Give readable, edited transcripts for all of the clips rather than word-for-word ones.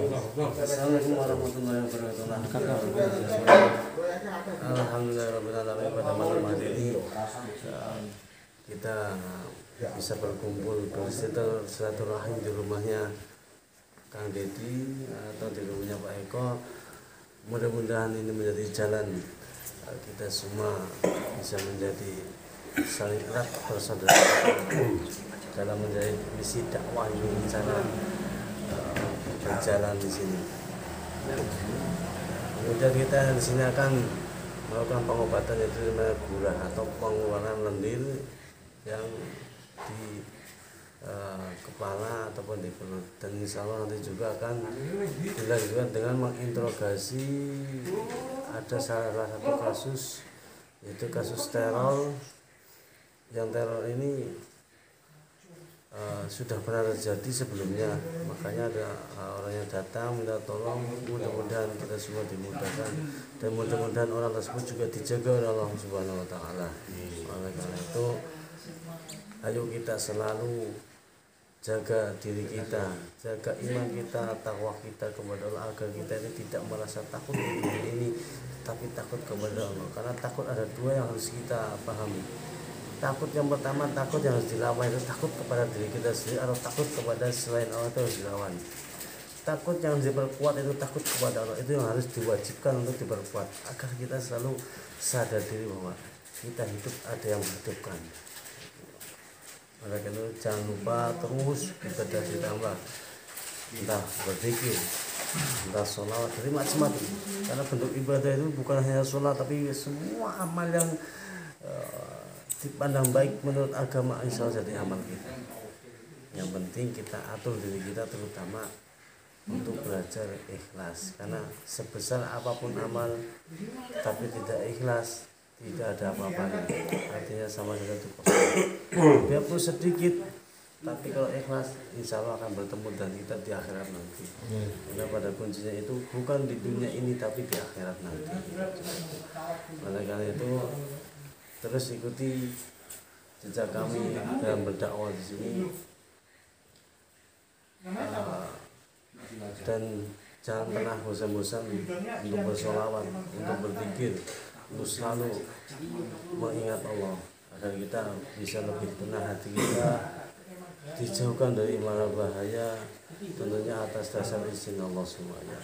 Assalamualaikum warahmatullahi wabarakatuh. Alhamdulillahirrahmanirrahim. Pada malam hari ini kita bisa berkumpul bersilaturahim di rumahnya Kang Dedi atau di rumahnya Pak Eko. Mudah-mudahan ini menjadi jalan kita semua bisa menjadi saling erat bersaudara dalam menjadi misi dakwah ini cara berjalan di sini. Kemudian kita di sini akan melakukan pengobatan yaitu namanya gurah atau pengeluaran lendir yang di kepala ataupun di perut, dan insya Allah nanti juga akan dilanjutkan dengan menginterogasi. Ada salah satu kasus yaitu kasus teror, yang teror ini sudah pernah terjadi sebelumnya, makanya ada orang yang datang minta tolong. Mudah-mudahan kita semua dimudahkan dan mudah-mudahan orang tersebut juga dijaga oleh Allah Subhanahu wa taala. Oleh karena itu, ayo kita selalu jaga diri kita, jaga iman kita, takwa kita kepada Allah, agar kita ini tidak merasa takut di dunia ini, tapi takut kepada Allah. Karena takut ada dua yang harus kita pahami. Takut yang pertama, takut yang harus dilawan itu takut kepada diri kita sendiri, atau takut kepada selain Allah itu harus dilawan. Takut yang harus diperkuat itu takut kepada Allah, itu yang harus diwajibkan untuk diperkuat, agar kita selalu sadar diri bahwa kita hidup ada yang menghidupkan. Oleh karena itu jangan lupa terus ibadah ditambah, entah berzikir, entah sholawat, dari macam-macam. Karena bentuk ibadah itu bukan hanya sholat, tapi semua amal yang dipandang baik menurut agama insya Allah jadi amal kita. Yang penting kita atur diri kita terutama untuk belajar ikhlas, karena sebesar apapun amal tapi tidak ikhlas tidak ada apa-apanya, artinya sama saja itu kosong. Biarpun sedikit, tapi kalau ikhlas insya Allah akan bertemu dan kita di akhirat nanti. Karena pada kuncinya itu bukan di dunia ini tapi di akhirat nanti. Oleh karena itu terus ikuti jejak kami dalam berdakwah di sini, dan jangan pernah bosan-bosan untuk bersolawat, untuk berzikir, untuk selalu mengingat Allah, agar kita bisa lebih tenang hati kita, dijauhkan dari mara bahaya, tentunya atas dasar izin Allah semuanya.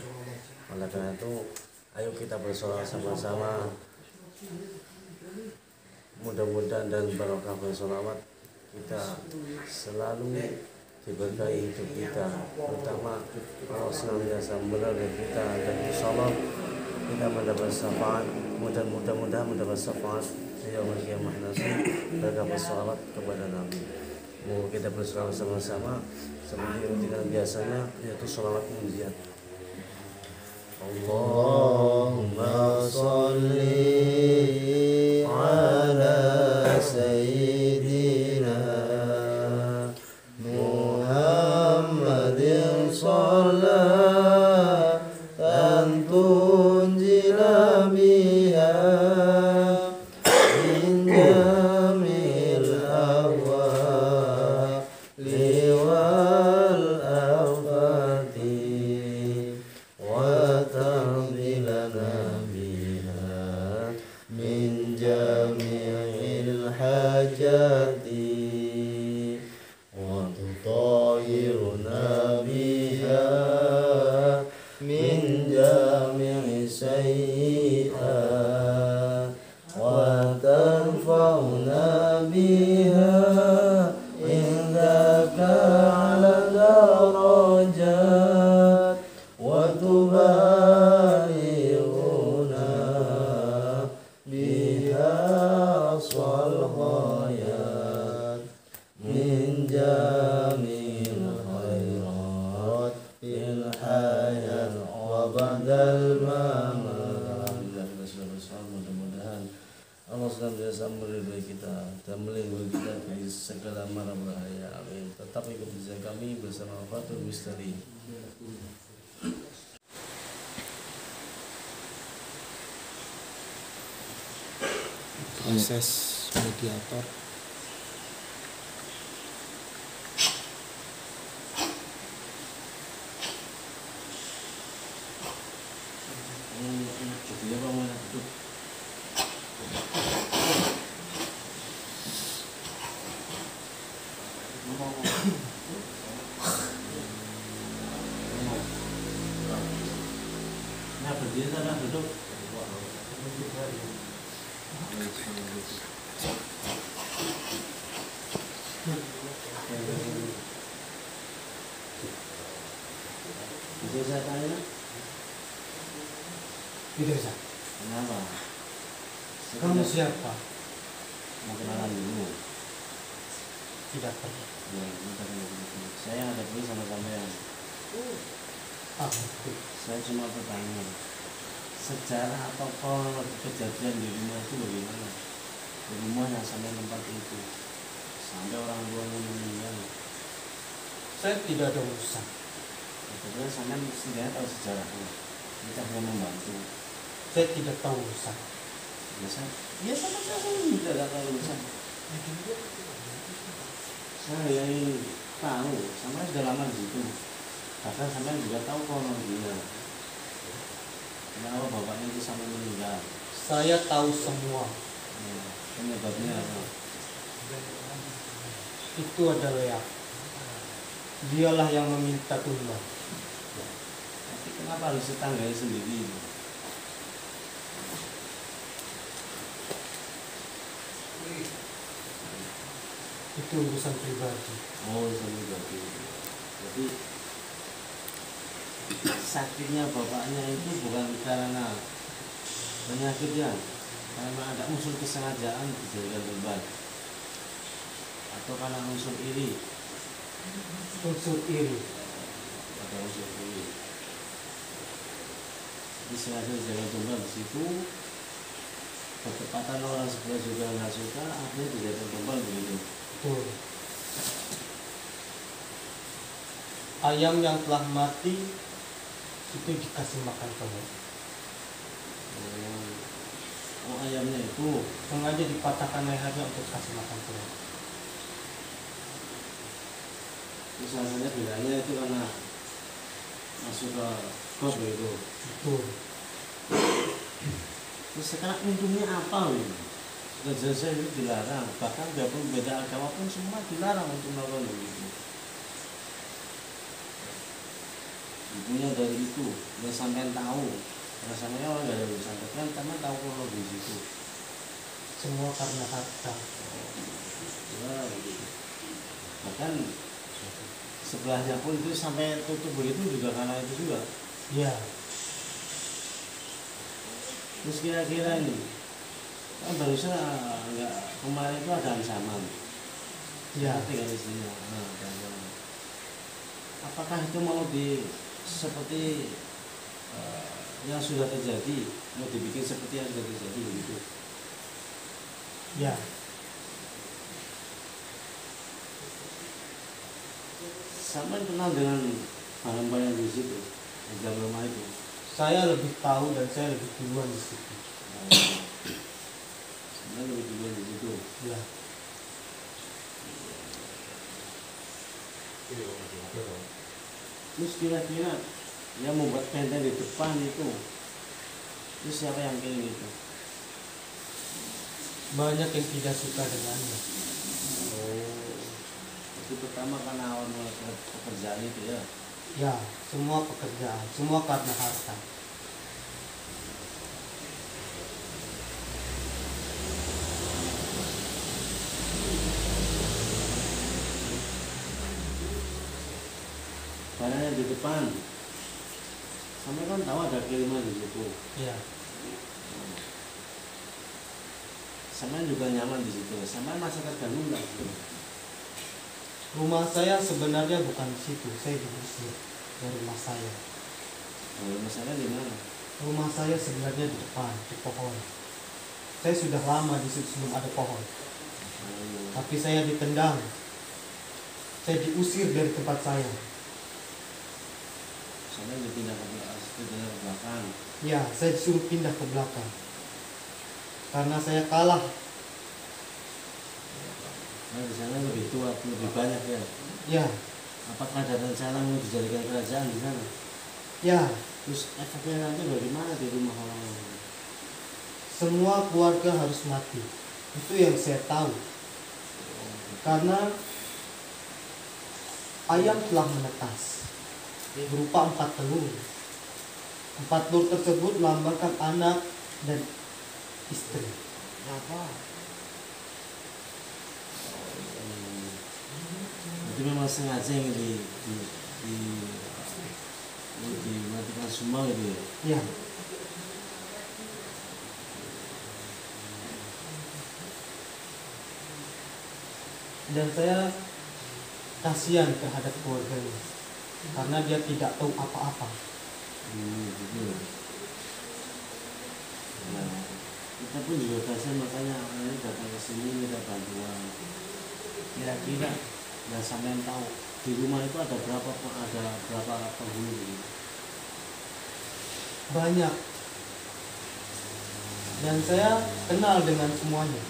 Oleh karena itu, ayo kita bersolawat sama-sama. Mudah-mudahan dan barokah bersolawat kita selalu diberkahi hidup kita, terutama Allah senantiasa menolong kita, dan insyaallah kita mendapat syafaat. Mudah-mudahan mendapat syafaat di yaumul qiyamah nanti berkah bersolawat kepada Nabi. Mau kita bersolawat sama-sama seperti rutinan biasanya, yaitu sholawat munjiat. Allahumma sholli ala sayyidina Muhammadin sholatan tunjina biha min jamil ahwali wal afati wa tamdilana biha min jami'il hajati wa tutahhiruna biha min jami'i sayyi'at wa tanfa'una biha indaka ala darajat wa tubayi'una biha aswal ghayat min jamil khairat fil hayat wa ba'dal mamat. Mudah-mudahan Allah senantiasa meridhai kita dan melindungi kita dari segala mara bahaya. Amin. Tetap ikuti jejak kami bersama Fathul Misteri. Proses mediator Nah, berdiri sana duduk. Bisa saya tanya? Tidak bisa. Kenapa? Kamu siapa? Mau kenalan dulu. Tidak perlu. Ya, bentar dulu. Saya ada perlu sama sampean. Saya cuma bertanya, sejarah atau kronologi kejadian di rumah itu bagaimana? Di rumah yang sampai tempat itu sampai orang tuanya meninggal. Saya tidak ada urusan. Kebetulan sampai setidaknya tahu sejarahnya. Kita hanya membantu. Saya tidak tahu urusan. Biasa, ya sama saya tidak tahu urusan. Saya yang tahu, sampai sudah lama di situ. Bahkan sampai juga tahu kronologinya. Kenapa bapaknya itu sampai meninggal? Saya tahu semua. Ya, penyebabnya apa? Itu adalah ya. Dialah yang meminta tumbang. Tapi kenapa harus tetangganya sendiri? Itu urusan pribadi. Oh, pribadi. Jadi sakitnya bapaknya itu bukan karena penyakitnya, karena ada unsur kesengajaan dijadikan tumbal, atau karena unsur iri. Unsur iri. Ada unsur iri. Jadi sengaja dijadikan tumbal di situ. Ketepatan orang sebelah juga nggak suka, akhirnya dijadikan tumbal begitu. Betul. Ayam yang telah mati itu dikasih makan telur. Oh, ayamnya itu Sengaja dipatahkan lehernya untuk kasih makan telur. misalnya bedanya itu karena masuk ke kos begitu. Betul. Terus sekarang untungnya apa ini? Sudah jelas itu dilarang, bahkan biarpun beda agama pun semua dilarang untuk melakukan begitu. Ibunya dari itu, dia sampai tahu. Rasanya orang gak ada urusan, tapi kan teman tahu kronologis itu. Semua karena harta. Ya, begitu. Bahkan sebelahnya pun itu sampai tutup begitu juga karena itu juga. Ya. Terus kira-kira ini kan barusan nggak kemarin itu ada ancaman. Ya. Tinggal di sini. Nah, apakah itu mau seperti yang sudah terjadi, mau dibikin seperti yang sudah terjadi begitu? Ya. Sama kenal dengan barang-barang di situ, di dalam rumah itu. Saya lebih tahu dan saya lebih duluan di situ. Sebenarnya lebih duluan di situ. Ya. Terus kira-kira yang membuat benteng di depan itu siapa yang kirim itu? Banyak yang tidak suka dengannya. Oh, itu pertama karena awal mulai pekerjaan itu ya. Ya, semua pekerjaan, semua karena harta. Barangnya di depan. Sampai kan tahu ada kiriman di situ. Ya. Sampai juga nyaman di situ. Sampai masa terganggu nggak? Rumah saya sebenarnya bukan di situ, saya diusir dari rumah saya. Oh, masalah di mana? Rumah saya sebenarnya di depan, di pohon. Saya sudah lama di situ sebelum ada pohon. Tapi saya ditendang. Saya diusir dari tempat saya. Sampai dipindah ke belakang. Ya, saya disuruh pindah ke belakang. Karena saya kalah. Nah, di sana lebih tua, lebih banyak ya. Ya, Apakah ada rencana mau dijadikan kerajaan di sana? ya, Terus efeknya nanti bagaimana di rumah orang? semua keluarga harus mati. Itu yang saya tahu. Karena ayam telah menetas berupa 4 telur. 4 telur tersebut melambangkan anak dan istri. Itu memang sengaja yang dimatikan semua gitu ya. Ya. Dan saya kasihan terhadap keluarganya karena dia tidak tahu apa-apa. Gitu. Nah, kita pun juga kasihan, makanya ini datang ke sini minta bantuan. Kira-kira nggak sampai tahu di rumah itu ada berapa penghuni gitu. Banyak. Dan saya kenal dengan semuanya.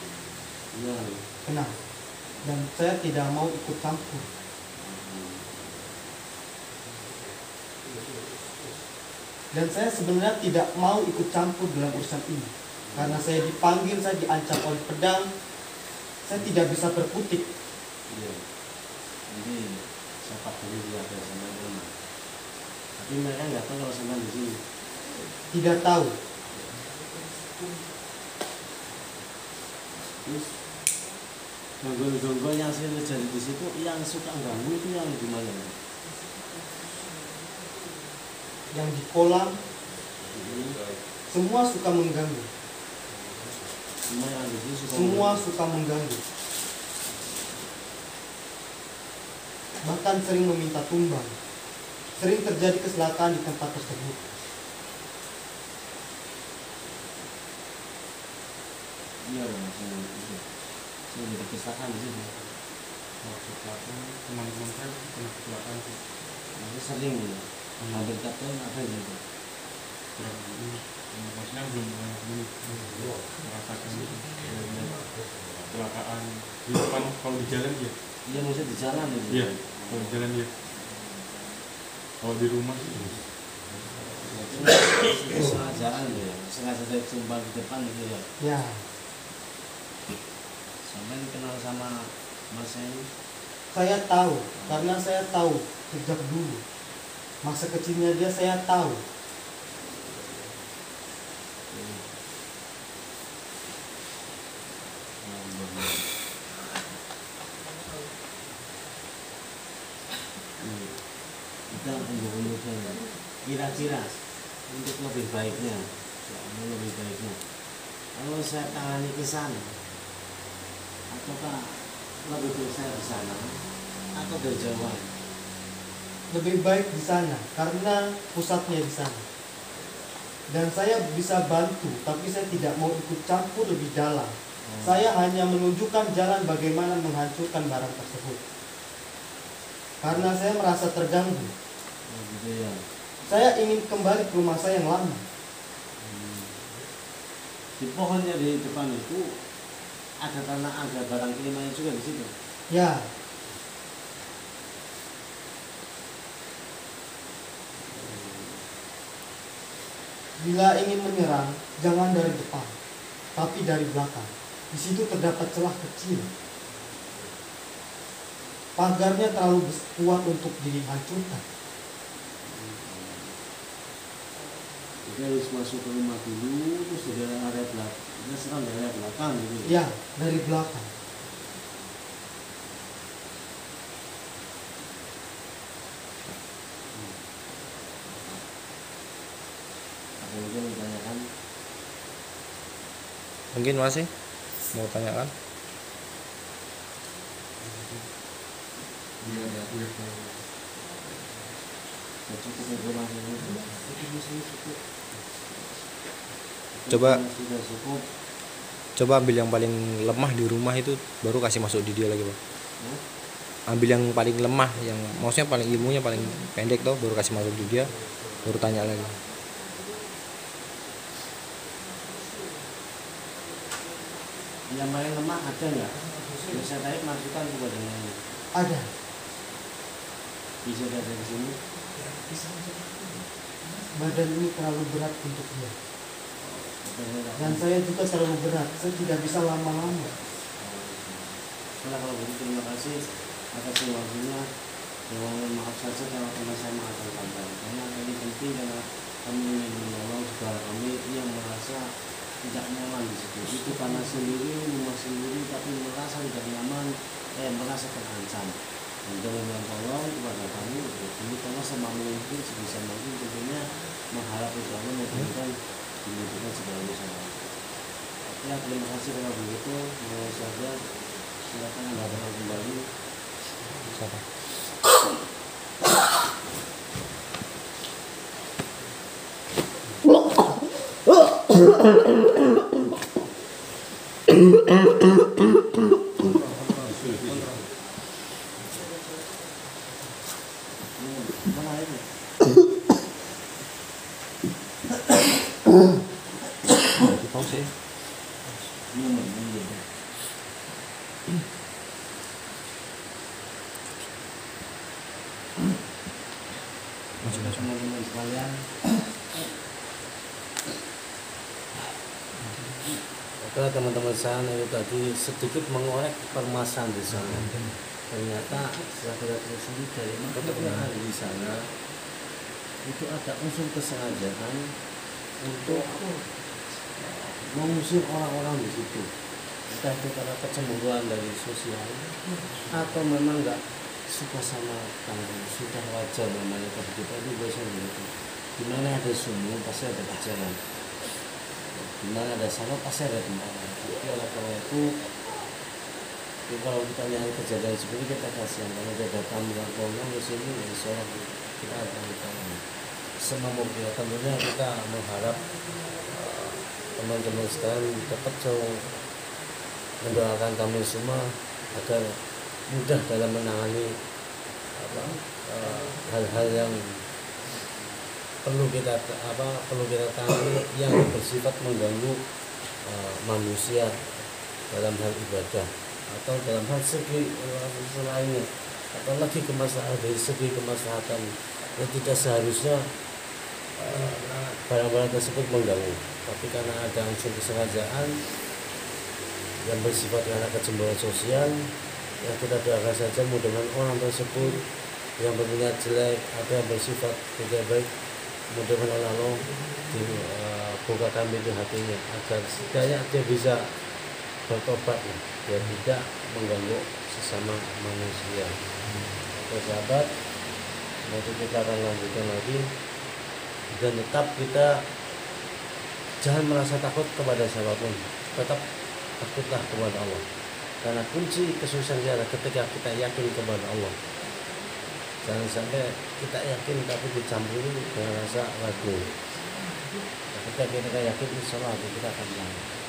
Iya. Kenal. Dan saya tidak mau ikut campur. Dan saya sebenarnya tidak mau ikut campur dalam urusan ini. Karena saya dipanggil, saya diancam oleh pedang. Saya tidak bisa berkutik. Iya. Jadi siapa dulu dia ada sama rumah. Tapi mereka nggak tahu kalau sama di sini. Tidak tahu. Terus gangguan yang sering terjadi di situ, yang suka ganggu itu yang gimana? Yang di kolam, semua suka mengganggu. Semua yang di sini suka Semua suka mengganggu. Bahkan sering meminta tumbang. Sering terjadi kecelakaan di tempat tersebut. Iya, itu. Saya udah kecelakaan di sini. Kecelakaan, teman-teman saya pernah kecelakaan sih. Masih sering ya. Hampir tiap tahun ada gitu. Kurang lebih, maksudnya belum merasakan itu. Kecelakaan di depan, kalau di jalan ya. Iya, maksudnya di jalan itu. Iya, kalau di jalan ya. Kalau di rumah sih. Itu sengaja ya, sengaja saya jumpa di depan gitu ya. Ya, Sampai kenal sama Mas ini. saya tahu. Karena saya tahu sejak dulu. Masa kecilnya dia saya tahu. Kita unjuk-unjuknya kira-kira untuk lebih baiknya, kalau saya tangani ke sana, ataukah lebih baik saya di sana atau dari Jawa? Lebih baik di sana karena pusatnya di sana. Dan saya bisa bantu, tapi saya tidak mau ikut campur lebih dalam. Saya hanya menunjukkan jalan bagaimana menghancurkan barang tersebut. Karena saya merasa terganggu. Gitu ya. Saya ingin kembali ke rumah saya yang lama. Di pohonnya di depan itu ada tanah, ada barang kirimannya juga di situ. Ya, bila ingin menyerang, jangan dari depan, tapi dari belakang. Di situ terdapat celah kecil. Pagarnya terlalu kuat untuk dihancurkan. Kita harus masuk ke rumah dulu, terus dari area belakang. Kita serang dari area belakang gitu. Ya, dari belakang. Ada yang ditanyakan? Mungkin masih mau tanyakan? Iya, iya. Ya, cukup informasi ini. Cukup. Coba- Sudah cukup. Coba ambil yang paling lemah di rumah itu, baru kasih masuk di dia lagi, Pak. Ya. Ambil yang paling lemah, yang maksudnya paling ilmunya paling pendek tuh, baru kasih masuk di dia, baru tanya lagi. Yang paling lemah ada nggak? Bisa tarik masukan kepada yang Ada. bisa dari sini. Badan ini terlalu berat untuk dia. Dan Dan saya juga terlalu berat. Saya tidak bisa lama-lama. kalau begitu terima kasih atas waktunya. maaf saja kalau teman saya mengatakan karena ini penting karena kami ingin menolong saudara kami yang merasa tidak nyaman di situ. Itu karena sendiri, rumah sendiri tapi merasa tidak nyaman, merasa terancam. Untuk meminta tolong kepada kami, ini tolong sama mungkin sebisa mungkin tentunya mengharap usaha mudah-mudahan dimudahkan segala usaha. Ya, terima kasih kalau begitu. Mau saja silakan Anda datang kembali. Siapa? Mana ini? Tahu sih. Teman-teman sekalian, Maka teman-teman sana itu tadi sedikit mengorek permasalahan di sana. Ternyata setelah kita telusuri dari keterangan di sana itu ada unsur kesengajaan untuk mengusir orang-orang di situ. Entah itu karena kecemburuan dari sosial atau memang nggak suka sama tanggung, sudah wajar namanya kalau kita itu biasanya begitu. Dimana ada sumur pasti ada kejaran, dimana ada sawah pasti ada tentara. Tapi oleh karena itu kalau kita lihat kejadian seperti kita kasihan kalau kita datang dengan tolong di sini ya seorang kita akan ditolong semampu kita. Tentunya kita mengharap teman-teman sekalian tetap jauh mendoakan kami semua agar mudah dalam menangani hal-hal yang perlu kita tangani yang bersifat mengganggu manusia dalam hal ibadah atau dalam hal segi lainnya, atau lagi dari segi kemaslahatan yang tidak seharusnya barang-barang tersebut mengganggu, tapi karena ada unsur kesengajaan yang bersifat karena kecemburuan sosial, yang kita doakan saja mudah-mudahan orang tersebut yang berniat jelek atau yang bersifat tidak baik, mudah-mudahan Allah dibukakan pintu hatinya agar setidaknya dia bisa bertobat, dia tidak mengganggu sesama manusia. Oke sahabat, nanti kita akan lanjutkan lagi, dan tetap kita jangan merasa takut kepada siapapun, tetap takutlah kepada Allah, karena kunci kesuksesan adalah ketika kita yakin kepada Allah. Jangan sampai kita yakin tapi dicampuri dengan rasa ragu. Ketika kita yakin, insya Allah kita akan menang.